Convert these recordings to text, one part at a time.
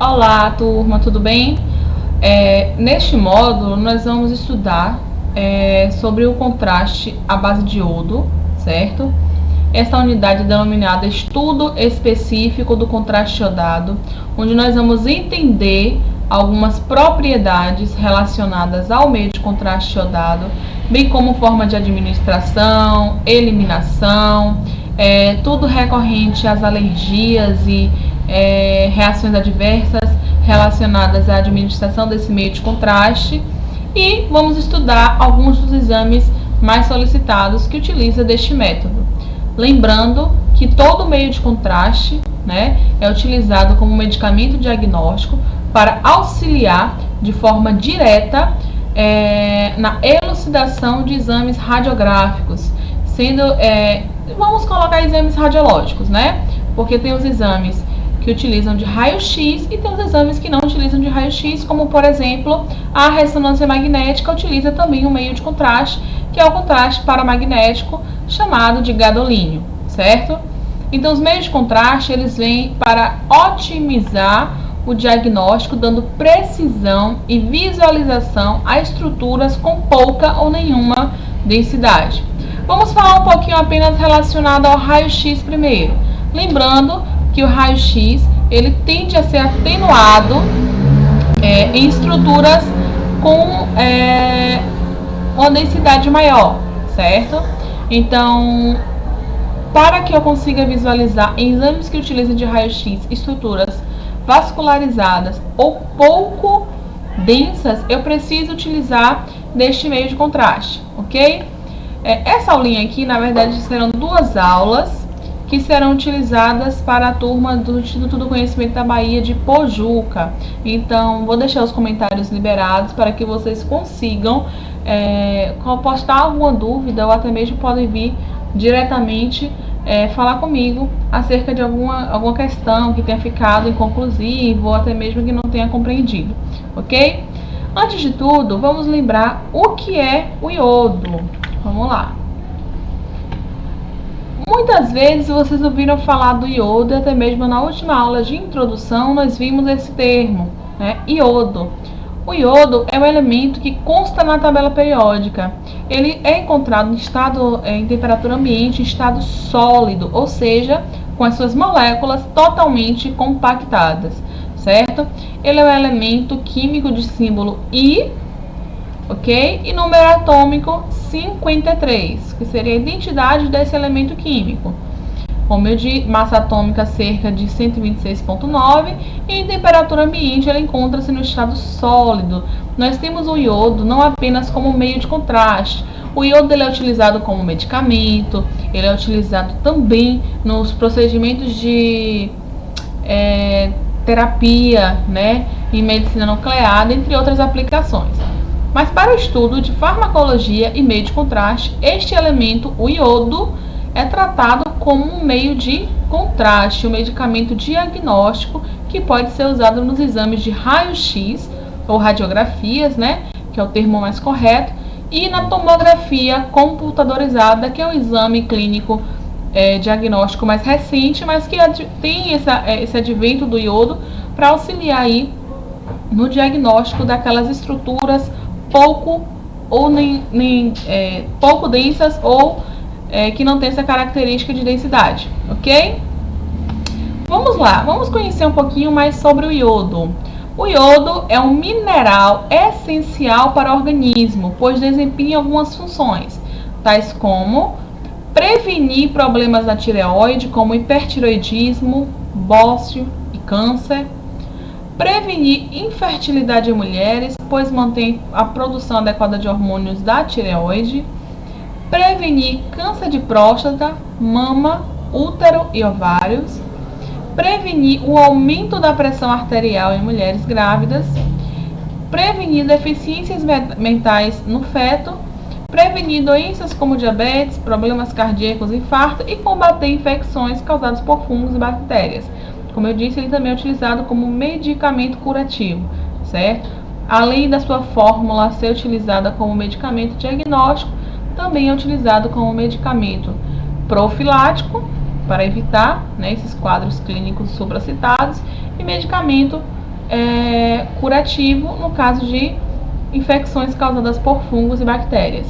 Olá, turma, tudo bem? Neste módulo, nós vamos estudar sobre o contraste à base de iodo, certo? Essa unidade é denominada Estudo Específico do Contraste Iodado, onde nós vamos entender algumas propriedades relacionadas ao meio de contraste iodado, bem como forma de administração, eliminação, tudo recorrente às alergias e reações adversas relacionadas à administração desse meio de contraste, e vamos estudar alguns dos exames mais solicitados que utiliza deste método. Lembrando que todo meio de contraste, é utilizado como medicamento diagnóstico para auxiliar de forma direta na elucidação de exames radiográficos, vamos colocar exames radiológicos, porque tem os exames que utilizam de raio-x e tem os exames que não utilizam de raio-x, como por exemplo a ressonância magnética utiliza também um meio de contraste, que é o contraste paramagnético chamado de gadolínio, certo? Então os meios de contraste eles vêm para otimizar o diagnóstico, dando precisão e visualização a estruturas com pouca ou nenhuma densidade. Vamos falar um pouquinho apenas relacionado ao raio-x primeiro, lembrando que o raio-x ele tende a ser atenuado em estruturas com uma densidade maior, certo? Então, para que eu consiga visualizar em exames que utilizam de raio-x estruturas vascularizadas ou pouco densas, eu preciso utilizar deste meio de contraste, ok? Essa aulinha aqui, na verdade, serão duas aulas que serão utilizadas para a turma do Instituto do Conhecimento da Bahia de Pojuca. Então, vou deixar os comentários liberados para que vocês consigam postar alguma dúvida ou até mesmo podem vir diretamente falar comigo acerca de alguma questão que tenha ficado inconclusiva ou até mesmo que não tenha compreendido, ok? Antes de tudo, vamos lembrar o que é o iodo. Vamos lá. Muitas vezes vocês ouviram falar do iodo, até mesmo na última aula de introdução nós vimos esse termo, iodo. O iodo é um elemento que consta na tabela periódica. Ele é encontrado em temperatura ambiente, em estado sólido, ou seja, com as suas moléculas totalmente compactadas, certo? Ele é um elemento químico de símbolo I, ok? E número atômico 53, que seria a identidade desse elemento químico. Como eu disse, massa atômica cerca de 126,9 e em temperatura ambiente ele encontra-se no estado sólido. Nós temos o iodo não apenas como meio de contraste. O iodo ele é utilizado como medicamento, ele é utilizado também nos procedimentos de terapia, em medicina nuclear, entre outras aplicações. Mas para o estudo de farmacologia e meio de contraste, este elemento, o iodo, é tratado como um meio de contraste, um medicamento diagnóstico que pode ser usado nos exames de raio-x ou radiografias, que é o termo mais correto, e na tomografia computadorizada, que é o exame clínico diagnóstico mais recente, mas que tem esse advento do iodo para auxiliar aí no diagnóstico daquelas estruturas pouco densas ou que não tem essa característica de densidade, ok? Vamos lá, vamos conhecer um pouquinho mais sobre o iodo. O iodo é um mineral essencial para o organismo, pois desempenha algumas funções, tais como prevenir problemas da tireoide, como hipertireoidismo, bócio e câncer, prevenir infertilidade em mulheres, pois mantém a produção adequada de hormônios da tireoide, prevenir câncer de próstata, mama, útero e ovários, prevenir o aumento da pressão arterial em mulheres grávidas, prevenir deficiências mentais no feto, prevenir doenças como diabetes, problemas cardíacos, infarto e combater infecções causadas por fungos e bactérias. Como eu disse, ele também é utilizado como medicamento curativo, certo? Além da sua fórmula ser utilizada como medicamento diagnóstico, também é utilizado como medicamento profilático, para evitar esses quadros clínicos supracitados, e medicamento curativo no caso de infecções causadas por fungos e bactérias.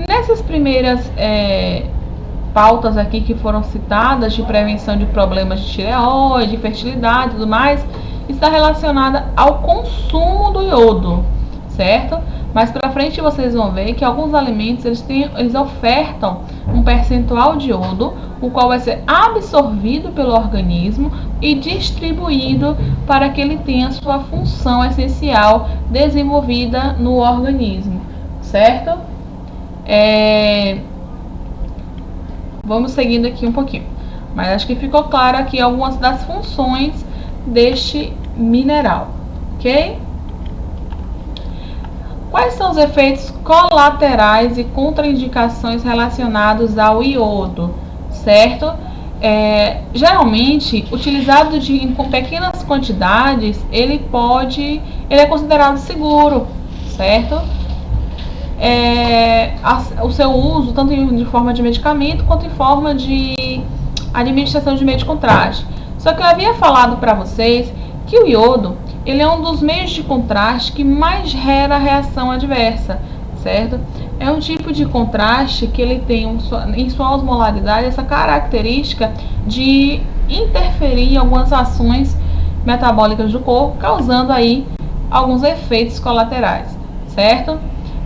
Nessas primeiras pautas aqui que foram citadas, de prevenção de problemas de tireoide, fertilidade e tudo mais, está relacionada ao consumo do iodo, certo? Mais para frente vocês vão ver que alguns alimentos eles ofertam um percentual de iodo, o qual vai ser absorvido pelo organismo e distribuído para que ele tenha sua função essencial desenvolvida no organismo, certo? Vamos seguindo aqui um pouquinho, mas acho que ficou claro aqui algumas das funções deste mineral, ok? Quais são os efeitos colaterais e contraindicações relacionados ao iodo, certo? Geralmente, utilizado em pequenas quantidades, ele é considerado seguro, certo? O seu uso, tanto de forma de medicamento, quanto em forma de administração de meio de contraste. Só que eu havia falado para vocês que o iodo, ele é um dos meios de contraste que mais gera reação adversa, certo? É um tipo de contraste que ele tem em sua osmolaridade essa característica de interferir em algumas ações metabólicas do corpo, causando aí alguns efeitos colaterais, certo?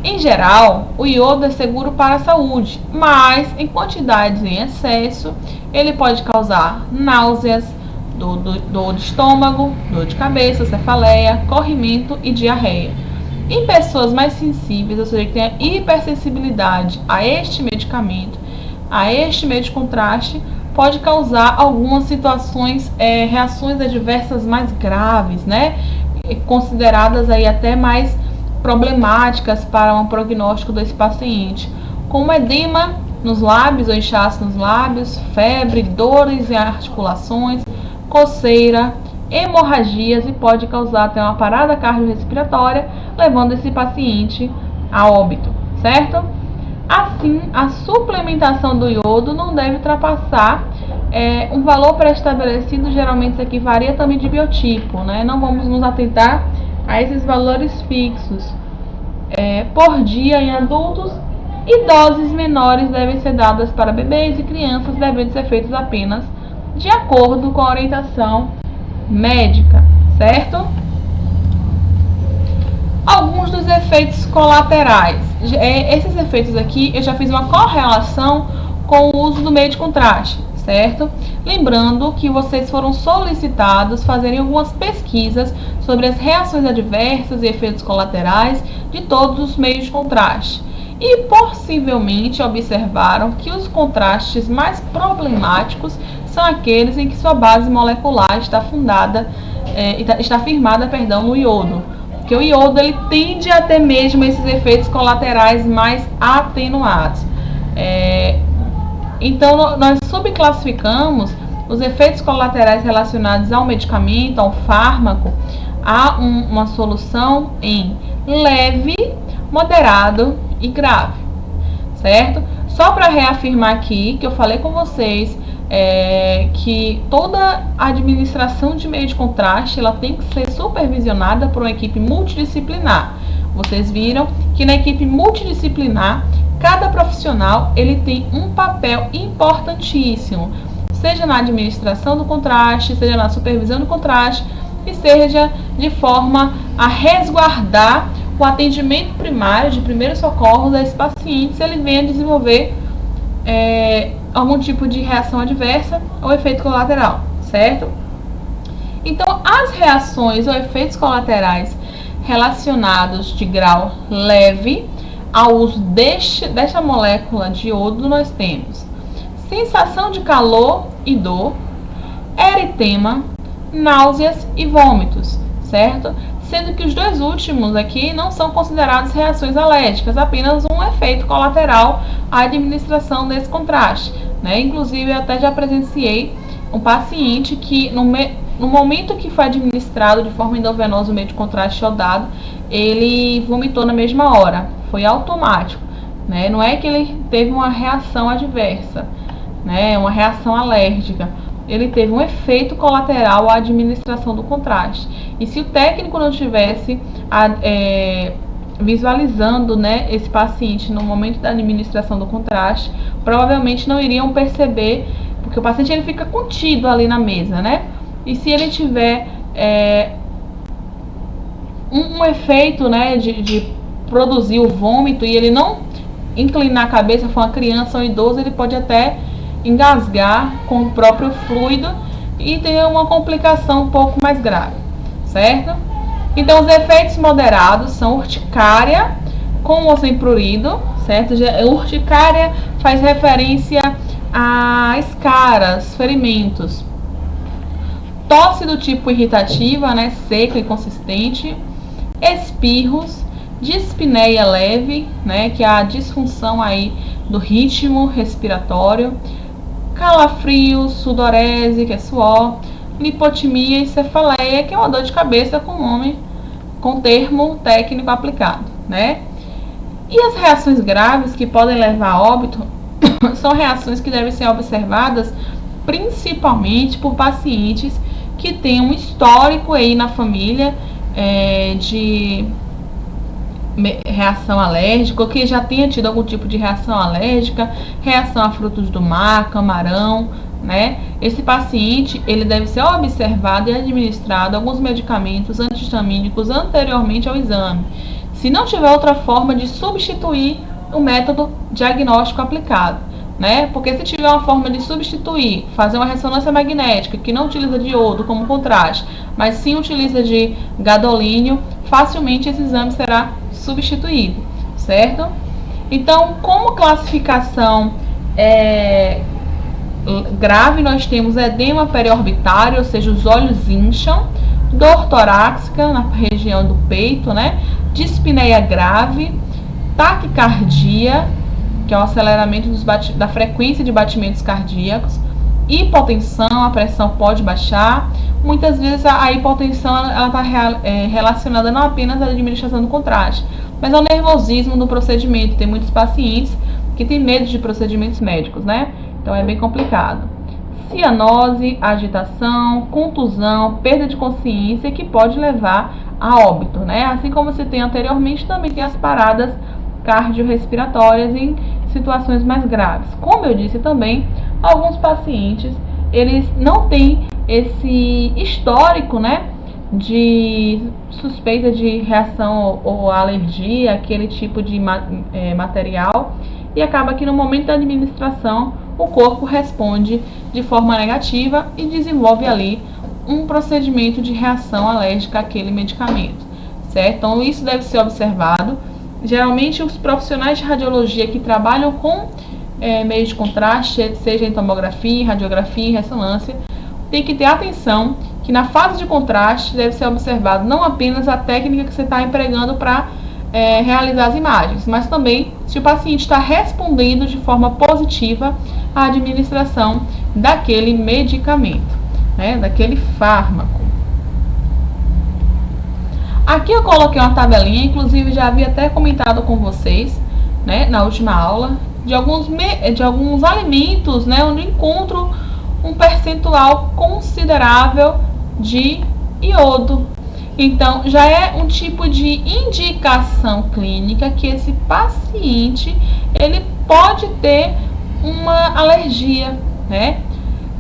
Em geral, o iodo é seguro para a saúde, mas em quantidades em excesso, ele pode causar náuseas, dor de estômago, dor de cabeça, cefaleia, corrimento e diarreia. Em pessoas mais sensíveis, ou seja, que têm hipersensibilidade a este medicamento, a este meio de contraste, pode causar algumas situações, reações adversas mais graves, né? Consideradas aí até mais problemáticas para um prognóstico desse paciente, como edema nos lábios ou inchaço nos lábios, febre, dores em articulações, coceira, hemorragias e pode causar até uma parada cardiorrespiratória, levando esse paciente a óbito, certo? Assim, a suplementação do iodo não deve ultrapassar um valor pré-estabelecido, geralmente isso aqui varia também de biotipo, né? Não vamos nos atentar a esses valores fixos por dia em adultos, e doses menores devem ser dadas para bebês e crianças, devendo ser feitos apenas de acordo com a orientação médica, certo? Alguns dos efeitos colaterais. Esses efeitos aqui eu já fiz uma correlação com o uso do meio de contraste, certo? Lembrando que vocês foram solicitados fazerem algumas pesquisas sobre as reações adversas e efeitos colaterais de todos os meios de contraste. E possivelmente observaram que os contrastes mais problemáticos são aqueles em que sua base molecular está firmada no iodo. Porque o iodo ele tende a ter mesmo esses efeitos colaterais mais atenuados. Então, nós subclassificamos os efeitos colaterais relacionados ao medicamento, ao fármaco, a uma solução em leve, moderado e grave, certo? Só para reafirmar aqui que eu falei com vocês que toda administração de meio de contraste ela tem que ser supervisionada por uma equipe multidisciplinar. Vocês viram que na equipe multidisciplinar cada profissional ele tem um papel importantíssimo, seja na administração do contraste, seja na supervisão do contraste, e seja de forma a resguardar o atendimento primário de primeiros socorros a esse paciente se ele venha desenvolver algum tipo de reação adversa ou efeito colateral, certo? Então, as reações ou efeitos colaterais relacionados de grau leve ao uso desta molécula de iodo, nós temos sensação de calor e dor, eritema, náuseas e vômitos, certo? Sendo que os dois últimos aqui não são considerados reações alérgicas, apenas um efeito colateral à administração desse contraste, né? Inclusive, eu até já presenciei um paciente que, no momento que foi administrado de forma endovenosa o meio de contraste iodado, ele vomitou na mesma hora, foi automático, né? Não é que ele teve uma reação adversa, né? Uma reação alérgica, ele teve um efeito colateral à administração do contraste. E se o técnico não tivesse visualizando, né, esse paciente no momento da administração do contraste, provavelmente não iriam perceber, porque o paciente ele fica contido ali na mesa, né? E se ele tiver um efeito, né, de produzir o vômito e ele não inclinar a cabeça, for uma criança ou um idoso, ele pode até engasgar com o próprio fluido e ter uma complicação um pouco mais grave, certo? Então, os efeitos moderados são urticária com ou sem prurido, certo? Urticária faz referência a escaras, ferimentos. Tosse do tipo irritativa, né, seca e consistente. Espirros, dispneia leve, né, que é a disfunção aí do ritmo respiratório. Calafrios, sudorese, que é suor. Lipotimia e cefaleia, que é uma dor de cabeça com termo técnico aplicado, né? E as reações graves que podem levar a óbito são reações que devem ser observadas principalmente por pacientes que têm um histórico aí na família de reação alérgica, ou que já tenha tido algum tipo de reação alérgica, reação a frutos do mar, camarão, né? Esse paciente ele deve ser observado e administrado alguns medicamentos antihistamínicos anteriormente ao exame, se não tiver outra forma de substituir o método diagnóstico aplicado, né? Porque se tiver uma forma de substituir, fazer uma ressonância magnética que não utiliza diodo como contraste, mas sim utiliza de gadolínio, facilmente esse exame será substituído, certo? Então, como classificação grave, nós temos edema periorbitário, ou seja, os olhos incham, dor torácica na região do peito, né? Dispneia grave, taquicardia, que é o aceleramento da frequência de batimentos cardíacos, hipotensão, a pressão pode baixar. Muitas vezes a hipotensão está relacionada não apenas à administração do contraste, mas ao nervosismo do procedimento. Tem muitos pacientes que têm medo de procedimentos médicos, né? Então é bem complicado. Cianose, agitação, contusão, perda de consciência, que pode levar a óbito, né? Assim como se tem anteriormente, também tem as paradas cardiorrespiratórias em situações mais graves. Como eu disse também, alguns pacientes, eles não têm esse histórico, né, de suspeita de reação ou alergia, aquele tipo de material, e acaba que no momento da administração o corpo responde de forma negativa e desenvolve ali um procedimento de reação alérgica àquele medicamento, certo? Então isso deve ser observado. Geralmente os profissionais de radiologia que trabalham com meio de contraste, seja em tomografia, radiografia e ressonância, tem que ter atenção que na fase de contraste deve ser observado não apenas a técnica que você está empregando para realizar as imagens, mas também se o paciente está respondendo de forma positiva à administração daquele medicamento, né, daquele fármaco. Aqui eu coloquei uma tabelinha, inclusive já havia até comentado com vocês, né, na última aula, de alguns alimentos, né, onde encontro um percentual considerável de iodo. Então, já é um tipo de indicação clínica que esse paciente ele pode ter uma alergia, né?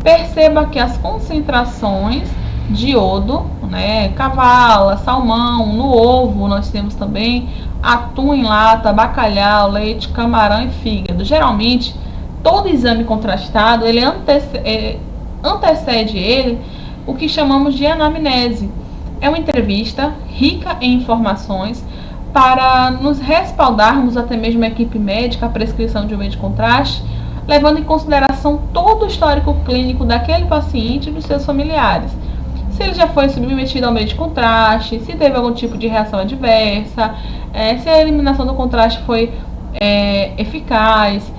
Perceba que as concentrações de iodo, né, cavala, salmão, no ovo nós temos também atum em lata, bacalhau, leite, camarão e fígado. Geralmente, todo exame contrastado, ele antecede ele o que chamamos de anamnese. É uma entrevista rica em informações para nos respaldarmos, até mesmo a equipe médica, a prescrição de um meio de contraste, levando em consideração todo o histórico clínico daquele paciente e dos seus familiares. Se ele já foi submetido ao meio de contraste, se teve algum tipo de reação adversa, se a eliminação do contraste foi eficaz.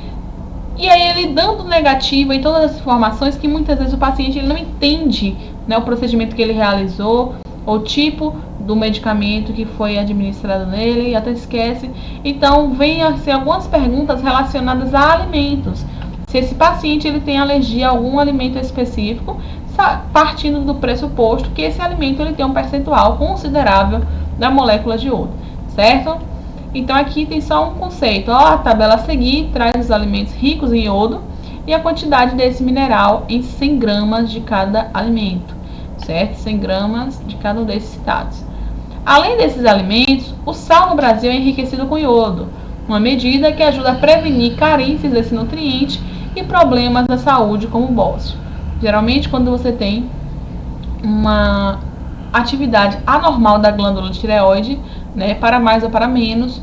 E aí ele dando negativo em todas as informações que muitas vezes o paciente ele não entende, né, o procedimento que ele realizou, o tipo do medicamento que foi administrado nele, e até esquece. Então, vem a ser algumas perguntas relacionadas a alimentos. se esse paciente ele tem alergia a algum alimento específico, partindo do pressuposto que esse alimento ele tem um percentual considerável da molécula de iodo, certo? Então aqui tem só um conceito, ó, a tabela a seguir traz os alimentos ricos em iodo e a quantidade desse mineral em 100 gramas de cada alimento, certo? 100 gramas de cada um desses citados. Além desses alimentos, o sal no Brasil é enriquecido com iodo, uma medida que ajuda a prevenir carências desse nutriente e problemas da saúde como bócio. Geralmente, quando você tem uma atividade anormal da glândula tireoide, né, para mais ou para menos,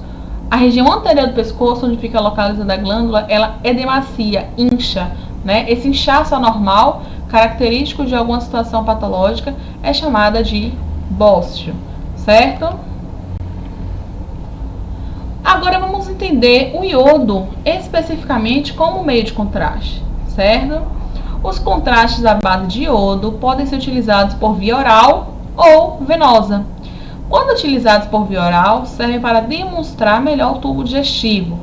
a região anterior do pescoço, onde fica localizada a glândula, ela edemacia, incha, né? Esse inchaço anormal, característico de alguma situação patológica, é chamada de bócio, certo? Agora vamos entender o iodo especificamente como meio de contraste, certo? Os contrastes à base de iodo podem ser utilizados por via oral ou venosa. Quando utilizados por via oral, servem para demonstrar melhor o tubo digestivo.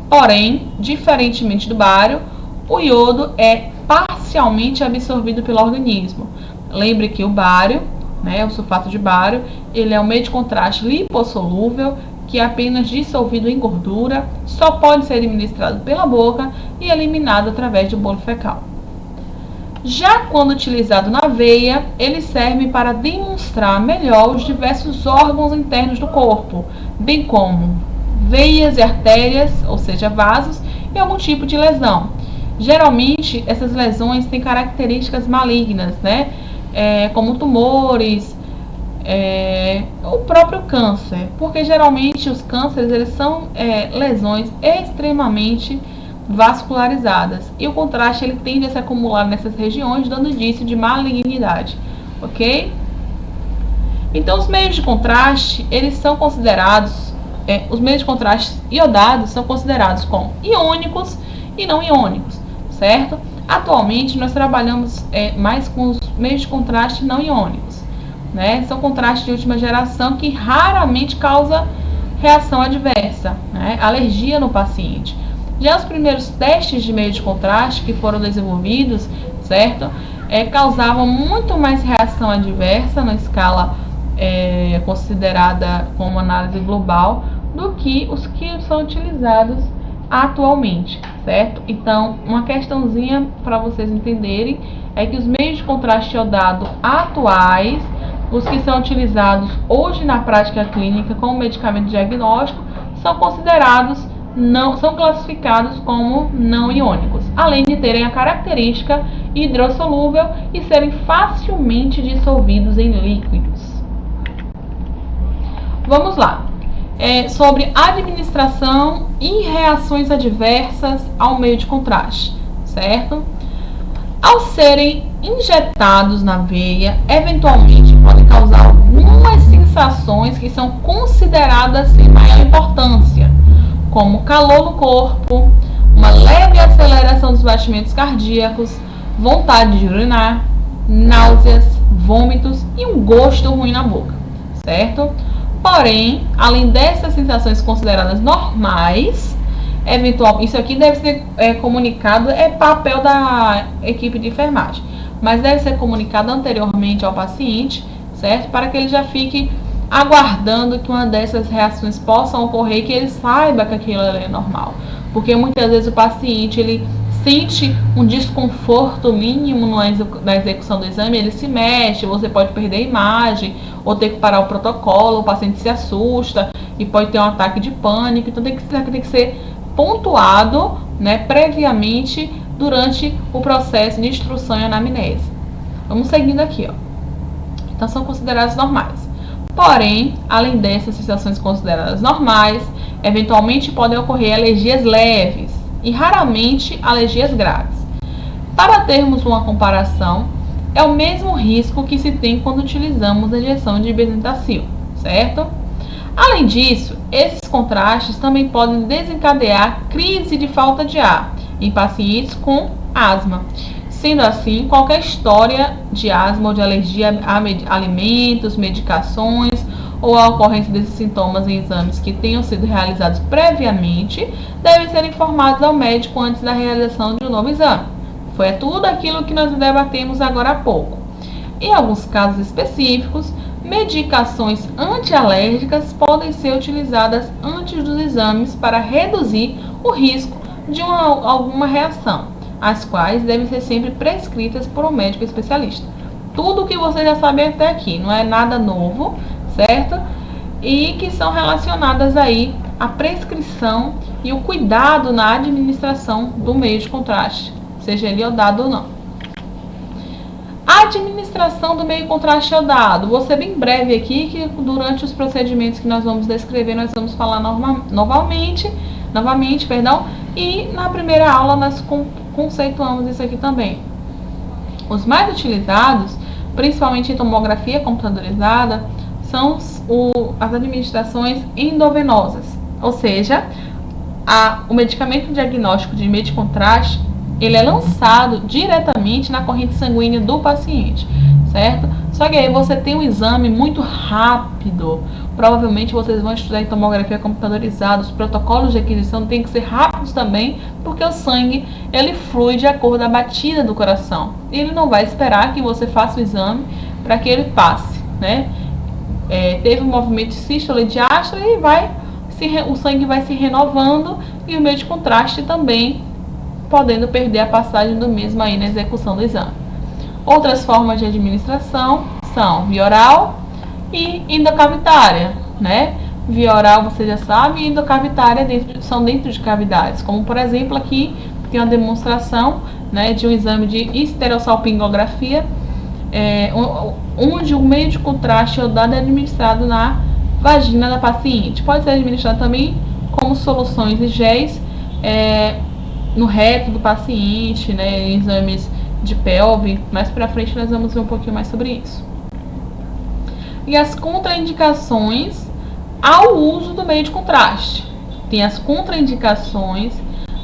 Porém, diferentemente do bário, o iodo é parcialmente absorvido pelo organismo. Lembre que o bário, né, o sulfato de bário, ele é um meio de contraste lipossolúvel que é apenas dissolvido em gordura, só pode ser administrado pela boca e eliminado através do bolo fecal. Já quando utilizado na veia, ele serve para demonstrar melhor os diversos órgãos internos do corpo, bem como veias e artérias, ou seja, vasos, e algum tipo de lesão. Geralmente, essas lesões têm características malignas, né? Como tumores, o próprio câncer, porque geralmente os cânceres eles são lesões extremamente vascularizadas e o contraste ele tende a se acumular nessas regiões, dando indício de malignidade, ok? Então os meios de contraste eles são considerados, os meios de contraste iodados são considerados como iônicos e não iônicos, certo? Atualmente nós trabalhamos mais com os meios de contraste não iônicos, né? São contrastes de última geração que raramente causa reação adversa, né? Alergia no paciente. Já os primeiros testes de meio de contraste que foram desenvolvidos, certo? Causavam muito mais reação adversa na escala considerada como análise global do que os que são utilizados atualmente, certo? Então, uma questãozinha para vocês entenderem é que os meios de contraste iodado atuais, os que são utilizados hoje na prática clínica como medicamento diagnóstico, são considerados são classificados como não iônicos, além de terem a característica hidrossolúvel e serem facilmente dissolvidos em líquidos. Vamos lá. Sobre administração e reações adversas ao meio de contraste, certo? Ao serem injetados na veia, eventualmente podem causar algumas sensações que são consideradas sem maior importância, como calor no corpo, uma leve aceleração dos batimentos cardíacos, vontade de urinar, náuseas, vômitos e um gosto ruim na boca, certo? Porém, além dessas sensações consideradas normais, isso aqui deve ser comunicado, é papel da equipe de enfermagem, mas deve ser comunicado anteriormente ao paciente, certo? Para que ele já fique aguardando que uma dessas reações possa ocorrer e que ele saiba que aquilo é normal. Porque muitas vezes o paciente ele sente um desconforto mínimo na execução do exame, ele se mexe, você pode perder a imagem ou ter que parar o protocolo, o paciente se assusta e pode ter um ataque de pânico. Então tem que ser pontuado, né, previamente durante o processo de instrução e anamnese. Vamos seguindo aqui, ó. Então são considerados normais. Porém, além dessas sensações consideradas normais, eventualmente podem ocorrer alergias leves e raramente alergias graves. Para termos uma comparação, é o mesmo risco que se tem quando utilizamos a injeção de benzetacil, certo? Além disso, esses contrastes também podem desencadear crise de falta de ar em pacientes com asma. Sendo assim, qualquer história de asma ou de alergia a alimentos, medicações ou a ocorrência desses sintomas em exames que tenham sido realizados previamente devem ser informados ao médico antes da realização de um novo exame. Foi tudo aquilo que nós debatemos agora há pouco. Em alguns casos específicos, medicações antialérgicas podem ser utilizadas antes dos exames para reduzir o risco de alguma reação, as quais devem ser sempre prescritas por um médico especialista. Tudo o que vocês já sabem até aqui, não é nada novo, certo? E que são relacionadas aí à prescrição e o cuidado na administração do meio de contraste, seja ele iodado ou não. A administração do meio contraste iodado. Vou ser bem breve aqui, que durante os procedimentos que nós vamos descrever, nós vamos falar novamente, e na primeira aula nós conceituamos isso aqui também. Os mais utilizados, principalmente em tomografia computadorizada, são as administrações endovenosas, ou seja, o medicamento diagnóstico de meio de contraste, ele é lançado diretamente na corrente sanguínea do paciente, certo? Só que aí você tem um exame muito rápido. Provavelmente vocês vão estudar em tomografia computadorizada, os protocolos de aquisição têm que ser rápidos também, porque o sangue, ele flui de acordo com a batida do coração. Ele não vai esperar que você faça o exame para que ele passe, né? Teve um movimento de sístole e diástole e o sangue vai se renovando e o meio de contraste também, podendo perder a passagem do mesmo aí na execução do exame. Outras formas de administração são via oral e endocavitária, né? Via oral você já sabe, e endocavitária são dentro de cavidades, como por exemplo aqui tem uma demonstração, né, de um exame de esterossalpingografia, onde o meio de contraste iodado é administrado na vagina da paciente. Pode ser administrado também como soluções e géis no reto do paciente, né, em exames de pelve. Mais pra frente nós vamos ver um pouquinho mais sobre isso. E as contraindicações ao uso do meio de contraste. Tem as contraindicações,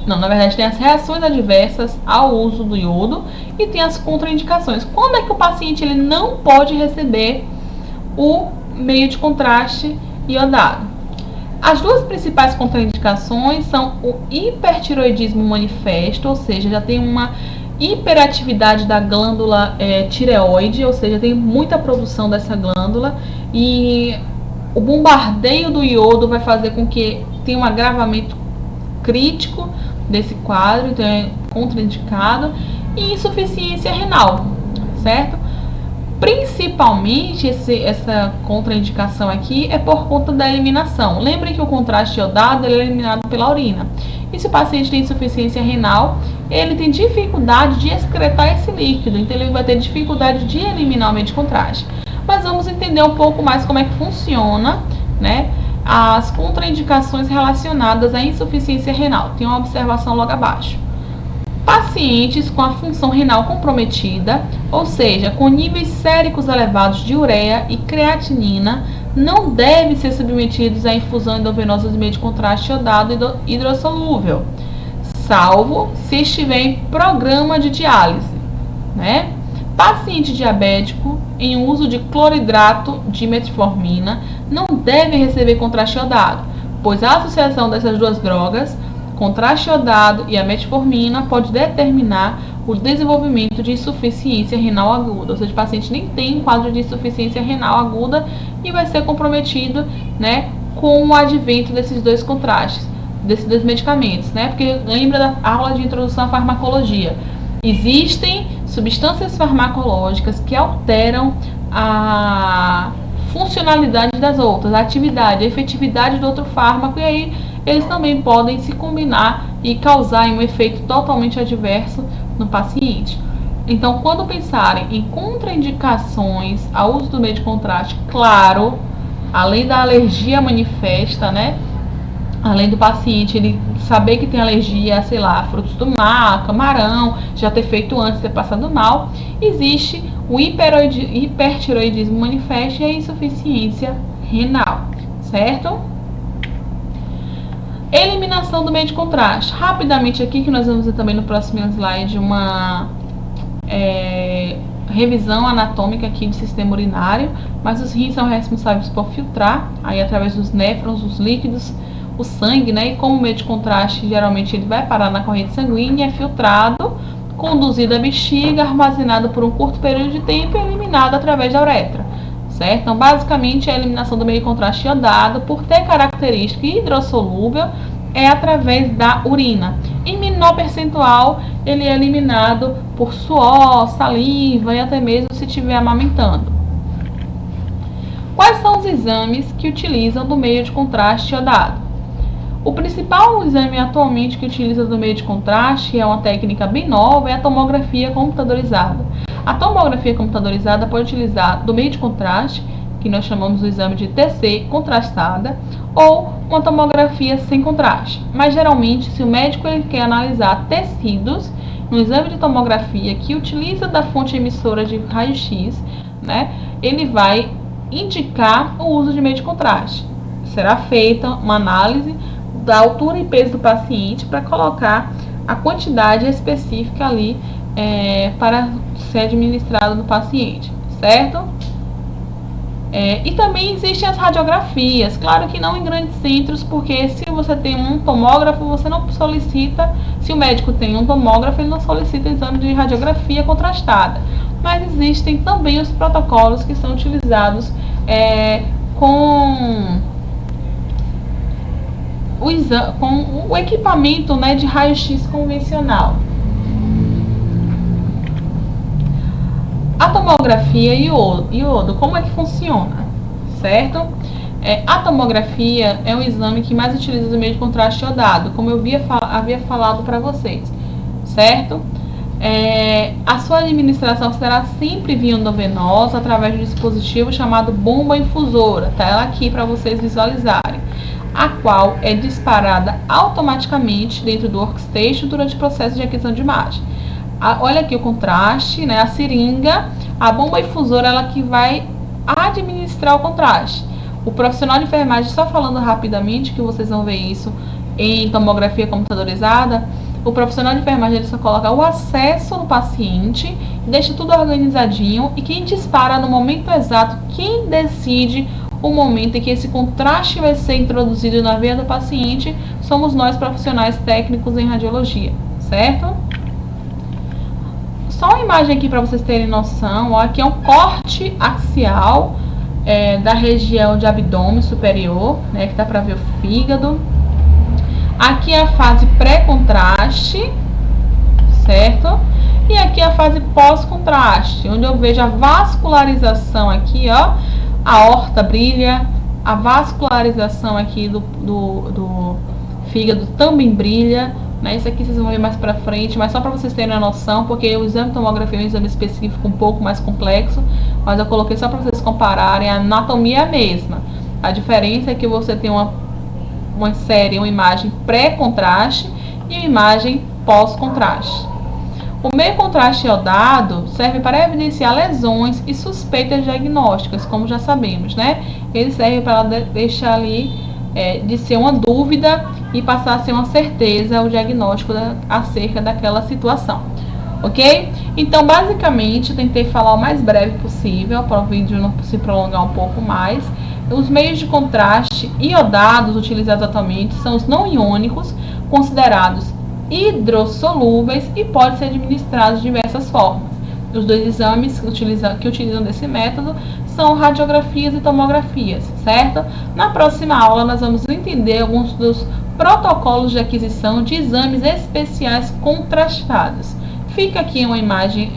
na verdade tem as reações adversas ao uso do iodo e tem as contraindicações. Quando é que o paciente ele não pode receber o meio de contraste iodado? As duas principais contraindicações são o hipertiroidismo manifesto, ou seja, já tem uma hiperatividade da glândula tireoide, ou seja, tem muita produção dessa glândula e o bombardeio do iodo vai fazer com que tenha um agravamento crítico desse quadro, então é contraindicado, e insuficiência renal, certo? Principalmente essa contraindicação aqui é por conta da eliminação. Lembre que o contraste iodado ele é eliminado pela urina. E se o paciente tem insuficiência renal, ele tem dificuldade de excretar esse líquido, então ele vai ter dificuldade de eliminar o meio de contraste. Mas vamos entender um pouco mais como é que funciona, né, as contraindicações relacionadas à insuficiência renal. Tem uma observação logo abaixo. Pacientes com a função renal comprometida, ou seja, com níveis séricos elevados de ureia e creatinina, não devem ser submetidos à infusão endovenosa de meio de contraste iodado hidrossolúvel, salvo se estiver em programa de diálise, né? Paciente diabético em uso de cloridrato de metformina não deve receber contraste iodado, pois a associação dessas duas drogas, contraste iodado e a metformina, pode determinar o desenvolvimento de insuficiência renal aguda, ou seja, o paciente nem tem um quadro de insuficiência renal aguda e vai ser comprometido, né, com o advento desses dois contrastes, desses dois medicamentos, né? Porque lembra da aula de introdução à farmacologia. Existem substâncias farmacológicas que alteram a funcionalidade das outras, a atividade, a efetividade do outro fármaco, e aí eles também podem se combinar e causar um efeito totalmente adverso no paciente. Então, quando pensarem em contraindicações ao uso do meio de contraste, claro, além da alergia manifesta, né? Além do paciente ele saber que tem alergia, sei lá, frutos do mar, camarão, já ter feito antes, ter passado mal, existe o hipertiroidismo manifesto e a insuficiência renal, certo? Eliminação do meio de contraste. Rapidamente aqui, que nós vamos ver também no próximo slide revisão anatômica aqui de sistema urinário, mas os rins são responsáveis por filtrar, aí através dos néfrons, os líquidos, o sangue, né? E como o meio de contraste, geralmente ele vai parar na corrente sanguínea, é filtrado, conduzido à bexiga, armazenado por um curto período de tempo e eliminado através da uretra, certo? Então, basicamente, a eliminação do meio de contraste iodado, por ter característica hidrossolúvel, é através da urina. Em menor percentual, ele é eliminado por suor, saliva e até mesmo se estiver amamentando. Quais são os exames que utilizam do meio de contraste iodado? O principal exame atualmente que utiliza do meio de contraste, é uma técnica bem nova, é a tomografia computadorizada. A tomografia computadorizada pode utilizar do meio de contraste, que nós chamamos do exame de TC contrastada, ou uma tomografia sem contraste. Mas geralmente, se o médico ele quer analisar tecidos, no exame de tomografia que utiliza da fonte emissora de raio-x, né, ele vai indicar o uso de meio de contraste. Será feita uma análise da altura e peso do paciente para colocar a quantidade específica ali para ser administrado no paciente, certo? E também existem as radiografias, claro que não em grandes centros, porque se você tem um tomógrafo, você não solicita, se o médico tem um tomógrafo, ele não solicita exame de radiografia contrastada. Mas existem também os protocolos que são utilizados com o equipamento, né, de raio-x convencional. A tomografia iodo, como é que funciona? Certo? A tomografia é o exame que mais utiliza o meio de contraste iodado, como eu havia falado para vocês, certo? A sua administração será sempre via endovenosa, através de um dispositivo chamado bomba infusora, tá ela aqui para vocês visualizarem, a qual é disparada automaticamente dentro do workstation durante o processo de aquisição de imagem. Olha aqui o contraste, né? A seringa, a bomba infusora, ela que vai administrar o contraste. O profissional de enfermagem, só falando rapidamente, que vocês vão ver isso em tomografia computadorizada, o profissional de enfermagem ele só coloca o acesso no paciente, deixa tudo organizadinho, e quem dispara no momento exato, quem decide o momento em que esse contraste vai ser introduzido na veia do paciente, somos nós profissionais técnicos em radiologia, certo? Só uma imagem aqui para vocês terem noção, ó, aqui é um corte axial da região de abdômen superior, né, que dá para ver o fígado. Aqui é a fase pré-contraste, certo? E aqui é a fase pós-contraste, onde eu vejo a vascularização aqui, ó, a aorta brilha, a vascularização aqui do fígado também brilha, né? Isso aqui vocês vão ver mais pra frente, mas só para vocês terem a noção, porque o exame de tomografia é um exame específico um pouco mais complexo, mas eu coloquei só para vocês compararem, a anatomia é a mesma. A diferença é que você tem uma imagem pré-contraste e uma imagem pós-contraste. O meio contraste iodado serve para evidenciar lesões e suspeitas diagnósticas, como já sabemos, né? Ele serve para deixar ali de ser uma dúvida e passar a ser uma certeza o diagnóstico acerca daquela situação, ok? Então, basicamente, eu tentei falar o mais breve possível para o vídeo não se prolongar um pouco mais. Os meios de contraste iodados utilizados atualmente são os não iônicos, considerados hidrossolúveis e podem ser administrados de diversas formas. Os dois exames que utilizam desse método são radiografias e tomografias, certo? Na próxima aula nós vamos entender alguns dos protocolos de aquisição de exames especiais contrastados. Fica aqui uma imagem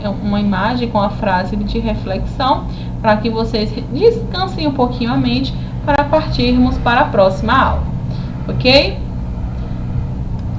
com a frase de reflexão para que vocês descansem um pouquinho a mente para partirmos para a próxima aula, ok?